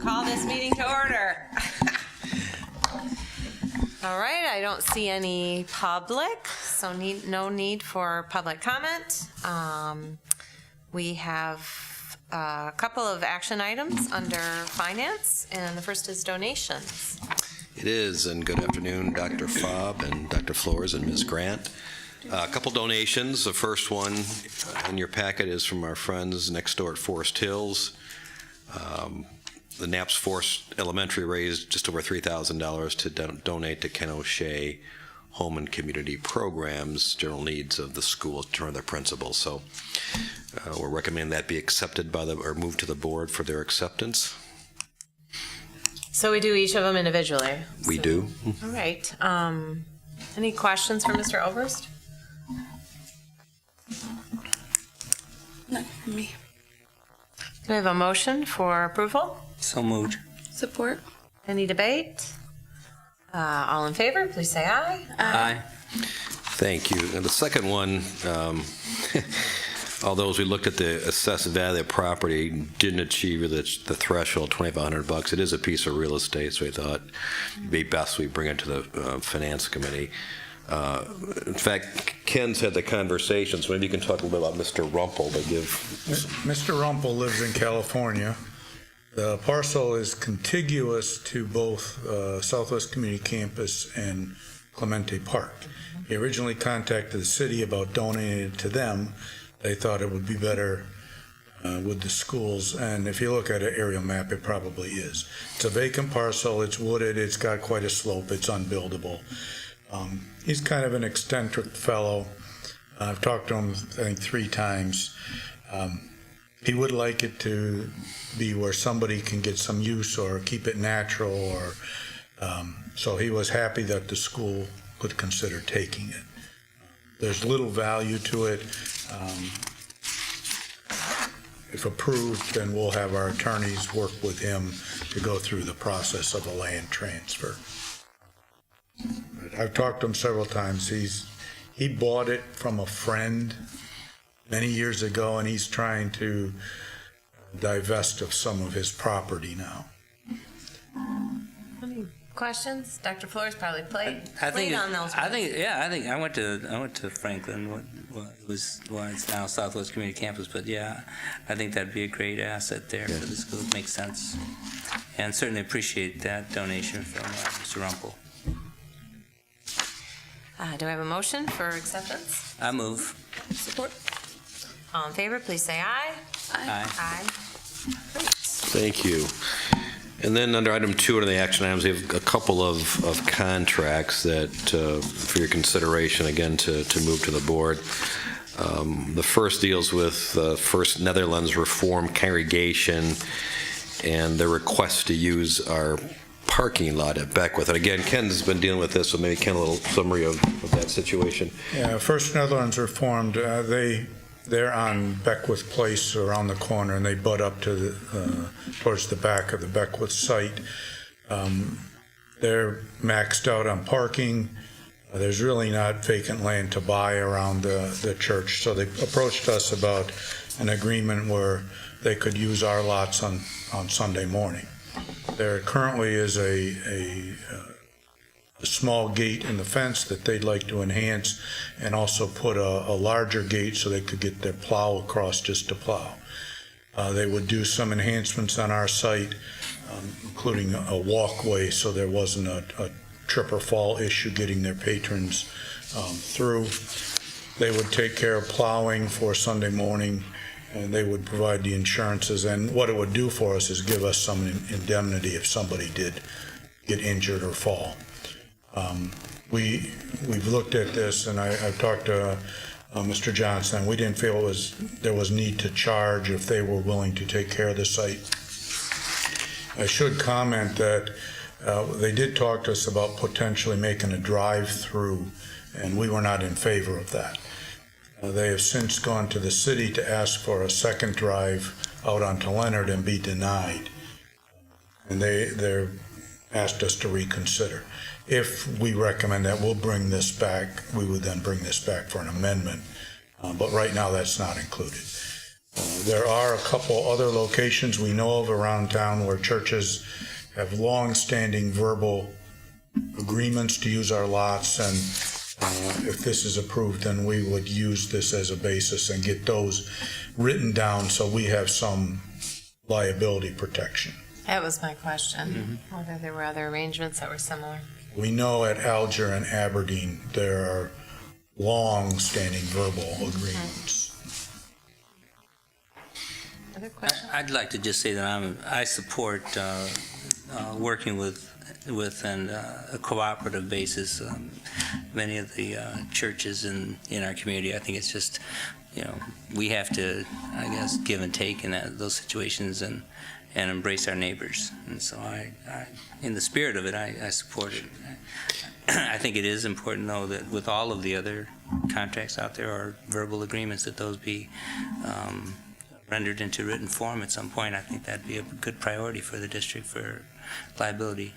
call this meeting to order. All right, I don't see any public, so no need for public comment. We have a couple of action items under finance, and the first is donations. It is, and good afternoon, Dr. Fobb and Dr. Flores and Ms. Grant. A couple donations. The first one in your packet is from our friends next door at Forest Hills. The Knapp's Forest Elementary raised just over $3,000 to donate to Ken O'Shea Home and Community Programs, general needs of the school to turn their principals. So we're recommending that be accepted by or moved to the board for their acceptance. So we do each of them individually? We do. All right. Any questions for Mr. Oberst? Not for me. Do we have a motion for approval? So moved. Support. Any debate? All in favor, please say aye. Aye. Thank you. And the second one, although as we looked at the assessed value of the property, didn't achieve the threshold, $2,500. It is a piece of real estate, so we thought it'd be best we bring it to the finance committee. In fact, Ken's had the conversation, so maybe you can talk a little bit about Mr. Rumpel to give. Mr. Rumpel lives in California. The parcel is contiguous to both Southwest Community Campus and Clemente Park. He originally contacted the city about donating it to them. They thought it would be better with the schools, and if you look at an aerial map, it probably is. It's a vacant parcel, it's wooded, it's got quite a slope, it's unbuildable. He's kind of an eccentric fellow. I've talked to him, I think, 3 times. He would like it to be where somebody can get some use or keep it natural, or so he was happy that the school could consider taking it. There's little value to it. If approved, then we'll have our attorneys work with him to go through the process of a land transfer. I've talked to him several times. He bought it from a friend many years ago, and he's trying to divest of some of his property now. Any questions? Dr. Flores probably played on those. I think I went to Franklin, what it's now Southwest Community Campus, but yeah, I think that'd be a great asset there for the school. It makes sense, and certainly appreciate that donation from Mr. Rumpel. Do I have a motion for acceptance? I move. Support. All in favor, please say aye. Aye. Aye. Great. Thank you. And then under item 2 under the action items, we have a couple of contracts that for your consideration, again, to move to the board. The first deals with First Netherlands Reformed Congregation and their request to use our parking lot at Beckwith. And again, Ken's been dealing with this, so maybe Ken, a little summary of that situation. Yeah, First Netherlands Reformed, they're on Beckwith Place around the corner, and they butt up to towards the back of the Beckwith site. They're maxed out on parking. There's really not vacant land to buy around the church, so they approached us about an agreement where they could use our lots on Sunday morning. There currently is a small gate in the fence that they'd like to enhance, and also put a larger gate so they could get their plow across just to plow. They would do some enhancements on our site, including a walkway, so there wasn't a trip or fall issue getting their patrons through. They would take care of plowing for Sunday morning, and they would provide the insurances. And what it would do for us is give us some indemnity if somebody did get injured or fall. We've looked at this, and I've talked to Mr. Johnson. We didn't feel there was need to charge if they were willing to take care of the site. I should comment that they did talk to us about potentially making a drive-through, and we were not in favor of that. They have since gone to the city to ask for a second drive out onto Leonard and be denied. And they're asked us to reconsider. If we recommend that, we'll bring this back. We would then bring this back for an amendment. But right now, that's not included. There are a couple other locations we know of around town where churches have long-standing verbal agreements to use our lots, and if this is approved, then we would use this as a basis and get those written down so we have some liability protection. That was my question, whether there were other arrangements that were similar. We know at Alger and Aberdeen, there are long-standing verbal agreements. Other questions? I'd like to just say that I support working with and a cooperative basis. Many of the churches in our community, I think it's just, we have to, I guess, give and take in those situations and embrace our neighbors. And so I in the spirit of it, I support it. I think it is important, though, that with all of the other contracts out there or verbal agreements, that those be rendered into written form at some point. I think that'd be a good priority for the district for liability.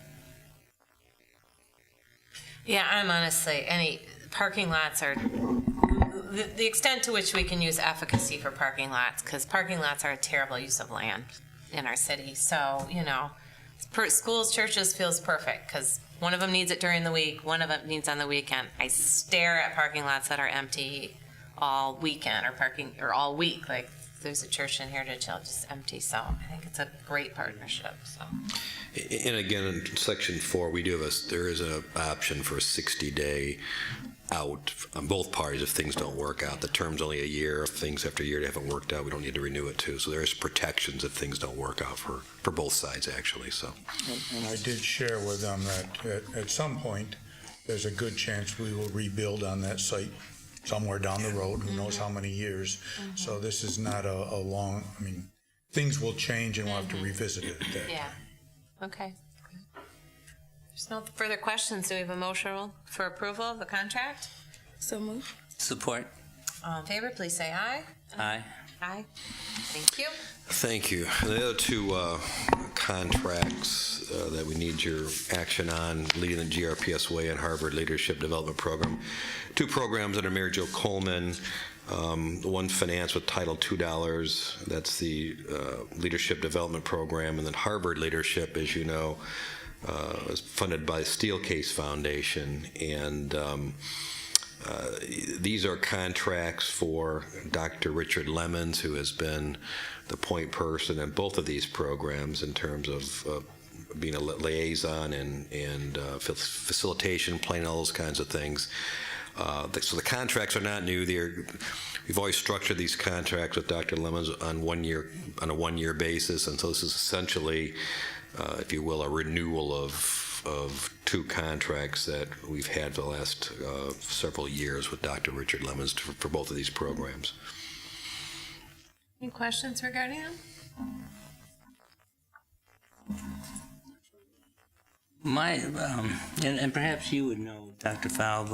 Yeah, I'm honestly, any parking lots are, the extent to which we can use efficacy for parking lots, because parking lots are a terrible use of land in our city. So, schools, churches feels perfect, because one of them needs it during the week, one of them needs on the weekend. I stare at parking lots that are empty all weekend or all week. Like, there's a church in here to chill, just empty. So I think it's a great partnership. So. And again, in Section 4, there is an option for a 60-day out on both parties if things don't work out. The term's only a year. If things after a year haven't worked out, we don't need to renew it too. So there's protections if things don't work out for both sides, actually. So. And I did share with them that at some point, there's a good chance we will rebuild on that site somewhere down the road, who knows how many years. So this is not a long, things will change and we'll have to revisit it at that time. Yeah. Okay. There's no further questions. Do we have a motion for approval of the contract? So moved. Support. All in favor, please say aye. Aye. Aye. Thank you. Thank you. The other two contracts that we need your action on, Leading the GRPS Way and Harvard Leadership Development Program. Two programs under Mary Jo Coleman. One financed with Title $2. That's the Leadership Development Program. And then Harvard Leadership, as you know, is funded by Steelcase Foundation. And these are contracts for Dr. Richard Lemons, who has been the point person in both of these programs in terms of being a liaison and facilitation, planning, all those kinds of things. So the contracts are not new. We've always structured these contracts with Dr. Lemons on a one-year basis, and so this is essentially, if you will, a renewal of two contracts that we've had for the last several years with Dr. Richard Lemons for both of these programs. Any questions regarding them? And perhaps you would know, Dr. Falb,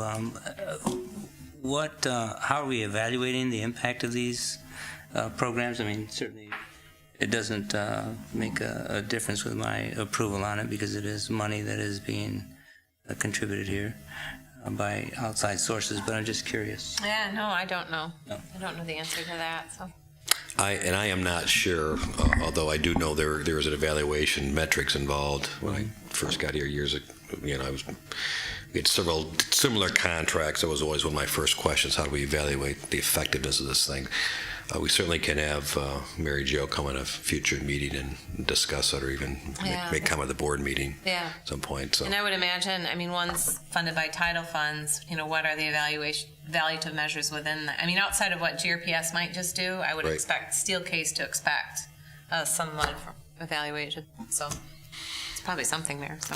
how are we evaluating the impact of these programs? Certainly it doesn't make a difference with my approval on it because it is money that is being contributed here by outside sources, but I'm just curious. Yeah, no, I don't know. No. I don't know the answer to that. So. I am not sure, although I do know there is an evaluation metrics involved. When I first got here years ago, we had several similar contracts. That was always one of my first questions: how do we evaluate the effectiveness of this thing? We certainly can have Mary Jo come at a future meeting and discuss it, or even make comment at the board meeting at some point. So. And I would imagine, one's funded by title funds. What are the evaluative measures within that? Outside of what GRPS might just do, I would expect Steelcase to expect somewhat evaluation. So it's probably something there. So.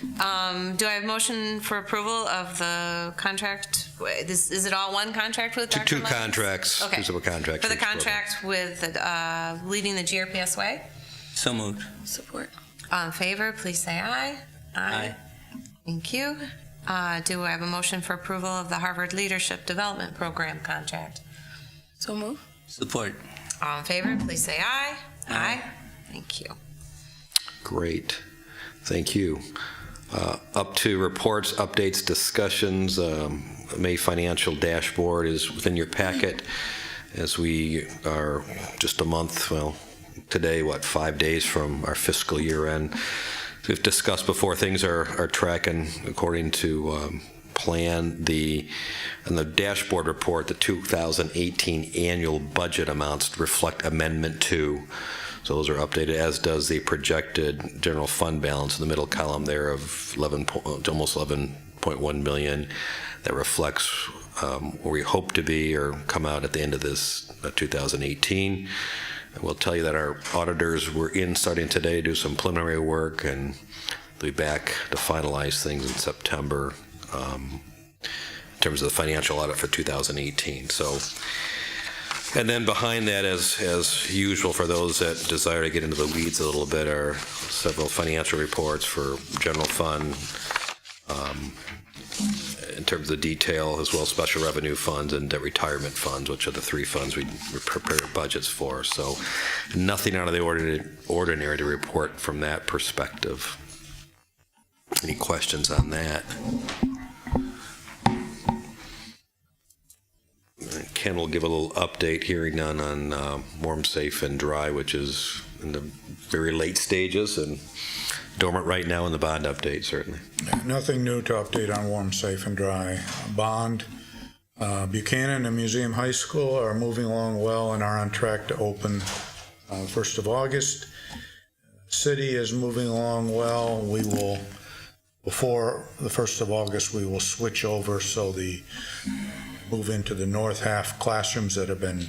Do I have motion for approval of the contract? Is it all one contract with Dr. Two Lemons? contracts. Okay. Two separate contracts. For the contract with Leading the GRPS Way? So moved. Support. All in favor, please say aye. Aye. Thank you. Do I have a motion for approval of the Harvard Leadership Development Program contract? So moved. Support. All in favor, please say aye. Aye. Thank you. Great. Thank you. Up to reports, updates, discussions. May financial dashboard is within your packet. as we are just a month, well, today, 5 days from our fiscal year end. We've discussed before, things are tracking according to plan. In the dashboard report, the 2018 annual budget amounts reflect Amendment 2. So those are updated, as does the projected general fund balance in the middle column there of almost 11.1 million. That reflects where we hope to be or come out at the end of this 2018. I will tell you that our auditors were starting today to do some preliminary work, and they'll be back to finalize things in September in terms of the financial audit for 2018. So, and then behind that, as usual, for those that desire to get into the weeds a little bit, are several financial reports for general fund, in terms of detail, as well as special revenue funds and debt retirement funds, which are the three funds we prepare budgets for. So nothing out of the ordinary to report from that perspective. Any questions on that? Ken will give a little update hearing on warm, safe, and dry, which is in the very late stages and dormant right now in the bond update, certainly. Nothing new to update on warm, safe, and dry. Bond, Buchanan and Museum High School are moving along well and are on track to open 1st of August. City is moving along well. We will, before the 1st of August, we will switch over so move into the north half classrooms that have been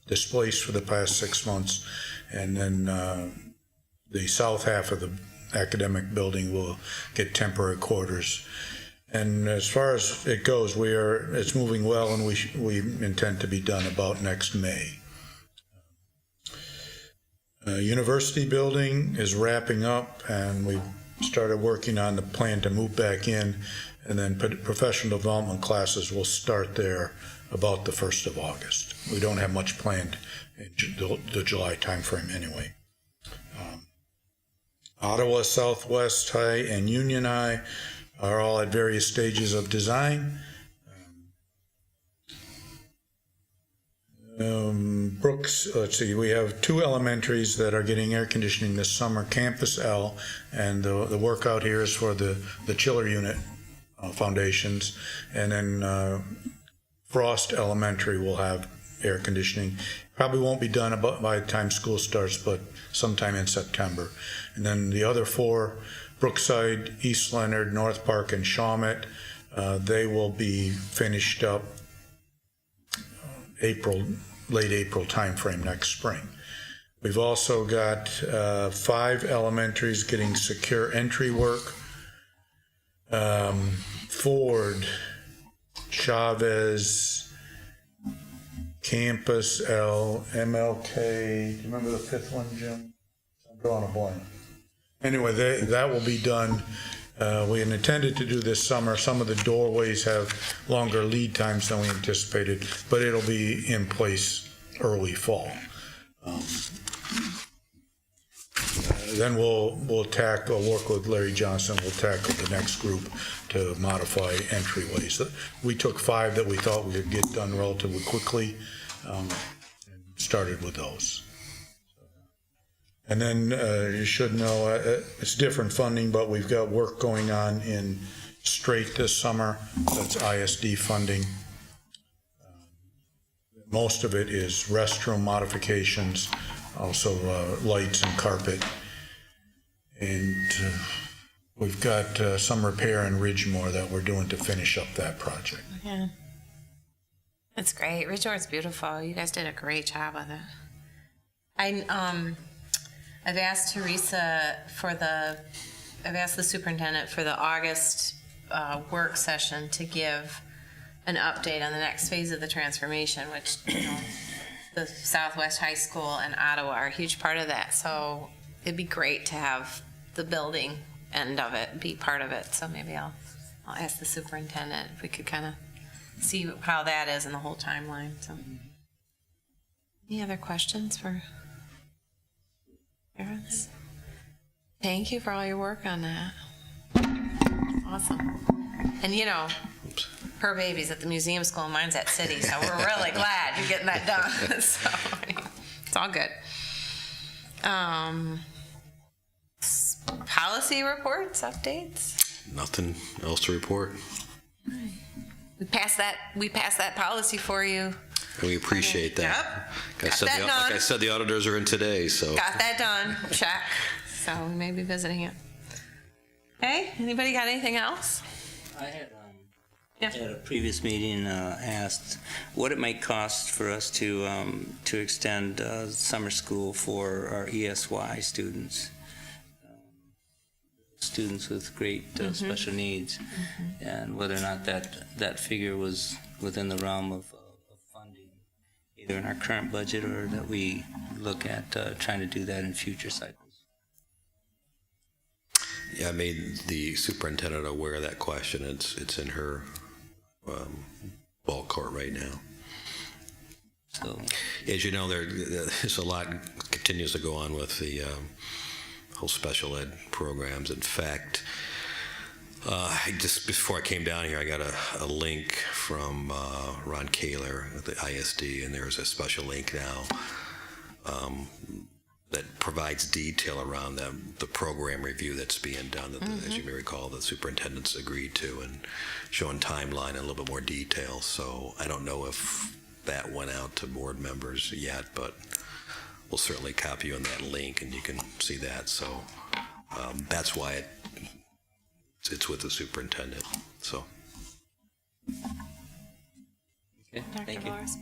displaced for the past 6 months, and then the south half of the academic building will get temporary quarters. And as far as it goes, it's moving well, and we intend to be done about next May. University building is wrapping up, and we started working on the plan to move back in, and then professional development classes will start there about the 1st of August. We don't have much planned in the July timeframe anyway. Ottawa Southwest High and Union High are all at various stages of design. Brooks, let's see, we have 2 elementaries that are getting air conditioning this summer, Campus L, and the work out here is for the chiller unit foundations, and then Frost Elementary will have air conditioning. Probably won't be done by the time school starts, but sometime in September. And then the other 4, Brookside, East Leonard, North Park, and Shawmut, they will be finished up late April timeframe next spring. We've also got 5 elementaries getting secure entry work. Ford, Chavez, Campus L, MLK. Do you remember the 5th one, Jim? I'm drawing a blank. Anyway, that will be done. We had intended to do this summer. Some of the doorways have longer lead times than we anticipated, but it'll be in place early fall. Then we'll work with Larry Johnson. We'll tackle the next group to modify entryways. We took 5 that we thought we could get done relatively quickly, and started with those. And then you should know it's different funding, but we've got work going on in Straight this summer. That's ISD funding. Most of it is restroom modifications, also lights and carpet. And we've got some repair in Ridgemore that we're doing to finish up that project. Yeah. That's great. Ridgemore's beautiful. You guys did a great job with it. I've asked Teresa I've asked the superintendent for the August work session to give an update on the next phase of the transformation, which, the Southwest High School and Ottawa are a huge part of that. So it'd be great to have the building end of it be part of it. So maybe I'll ask the superintendent if we could kind of see how that is in the whole timeline. So, any other questions for parents? Thank you for all your work on that. Awesome. And her baby's at the museum school and mine's at City, so we're really glad you're getting that done. So it's all good. Policy reports, updates. Nothing else to report. We passed that policy for you. And we appreciate that. Yep. Like I said, the auditors are in today, so. Got that done. Check. So we may be visiting it. Hey, anybody got anything else? I had Yeah. at a previous meeting asked what it might cost for us to extend summer school for our ESY students. Students with great special needs, and whether or not that figure was within the realm of funding, either in our current budget or that we look at trying to do that in future cycles. Yeah, I made the superintendent aware of that question. It's in her ball court right now. So, As you know, there's a lot continues to go on with the whole special ed programs. In fact, just before I came down here, I got a link from Ron Kaler at the ISD, and there's a special link now that provides detail around the program review that's being done, that as you may recall, the superintendents agreed to, and showing timeline and a little bit more detail. So I don't know if that went out to board members yet, but we'll certainly copy you on that link, and you can see that. So that's why it's with the superintendent. So. okay, thank you. Flores.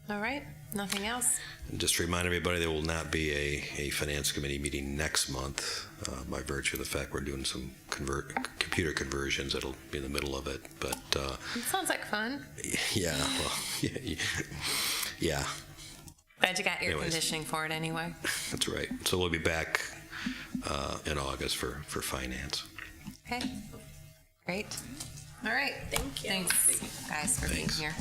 All right. Nothing else. And just to remind everybody, there will not be a finance committee meeting next month by virtue of the fact we're doing some computer conversions. It'll be in the middle of it, but It sounds like fun. yeah, well, yeah, Glad you got air Anyways. conditioning for it anyway. that's right. So we'll be back in August for finance. Okay. Great. All right. Thank you. Thanks, guys, for being here.